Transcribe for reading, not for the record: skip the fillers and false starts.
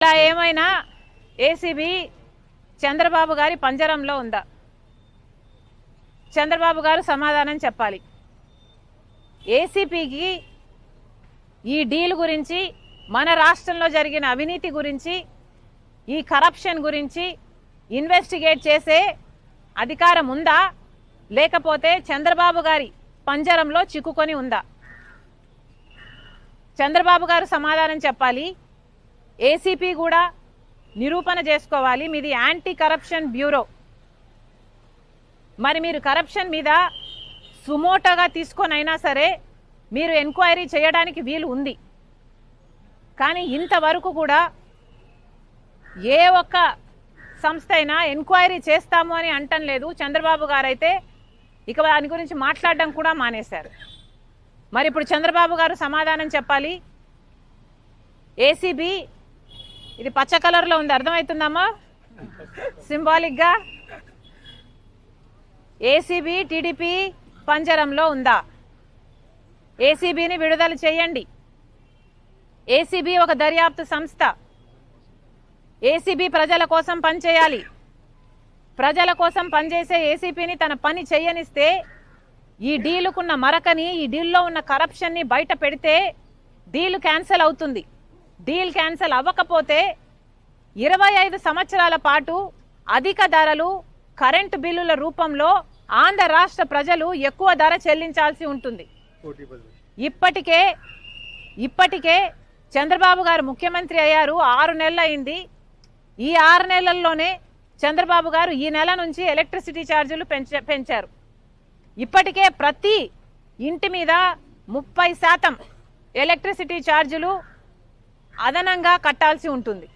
ఇలా ఏమైనా ఏసీబీ చంద్రబాబు గారి పంజరంలో ఉందా? చంద్రబాబు గారు సమాధానం చెప్పాలి. ఏసీపీకి ఈ డీల్ గురించి, మన రాష్ట్రంలో జరిగిన అవినీతి గురించి, ఈ కరప్షన్ గురించి ఇన్వెస్టిగేట్ చేసే అధికారం ఉందా, లేకపోతే చంద్రబాబు గారి పంజరంలో చిక్కుకొని ఉందా? చంద్రబాబు గారు సమాధానం చెప్పాలి. ఏసీపీ కూడా నిరూపణ చేసుకోవాలి. మీది యాంటీ కరప్షన్ బ్యూరో. మరి మీరు కరప్షన్ మీద సుమోటోగా తీసుకొనైనా సరే మీరు ఎంక్వైరీ చేయడానికి వీలు ఉంది. కానీ ఇంతవరకు కూడా ఏ ఒక్క సంస్థ అయినా ఎంక్వైరీ చేస్తాము అని అంటం లేదు. చంద్రబాబు గారైతే ఇక దాని గురించి మాట్లాడడం కూడా మానేశారు. మరి ఇప్పుడు చంద్రబాబు గారు సమాధానం చెప్పాలి. ఏసీబీ ఇది పచ్చ కలర్లో ఉంది, అర్థమవుతుందమ్మా? సింబాలిక్గా ఏసీబీ టీడీపీ పంజరంలో ఉందా? ఏసీబీని విడుదల చేయండి. ఏసీబీ ఒక దర్యాప్తు సంస్థ. ఏసీబీ ప్రజల కోసం పనిచేయాలి. ప్రజల కోసం పనిచేసే ఏసీపీని తన పని చేయనిస్తే, ఈ డీలుకున్న మరకని, ఈ డీల్లో ఉన్న కరప్షన్ని బయట పెడితే డీల్ క్యాన్సిల్ అవుతుంది. డీల్ క్యాన్సిల్ అవ్వకపోతే 25 సంవత్సరాల పాటు అధిక ధరలు కరెంటు బిల్లుల రూపంలో ఆంధ్ర రాష్ట్ర ప్రజలు ఎక్కువ ధర చెల్లించాల్సి ఉంటుంది. ఇప్పటికే చంద్రబాబు గారు ముఖ్యమంత్రి అయ్యారు, 6 నెలలు అయింది. ఈ 6 నెలల్లోనే చంద్రబాబు గారు ఈ నెల నుంచి ఎలక్ట్రిసిటీ ఛార్జీలు పెంచారు. ఇప్పటికే ప్రతి ఇంటి మీద 30% ఎలక్ట్రిసిటీ ఛార్జీలు అదనంగా కట్టాల్సి ఉంటుంది.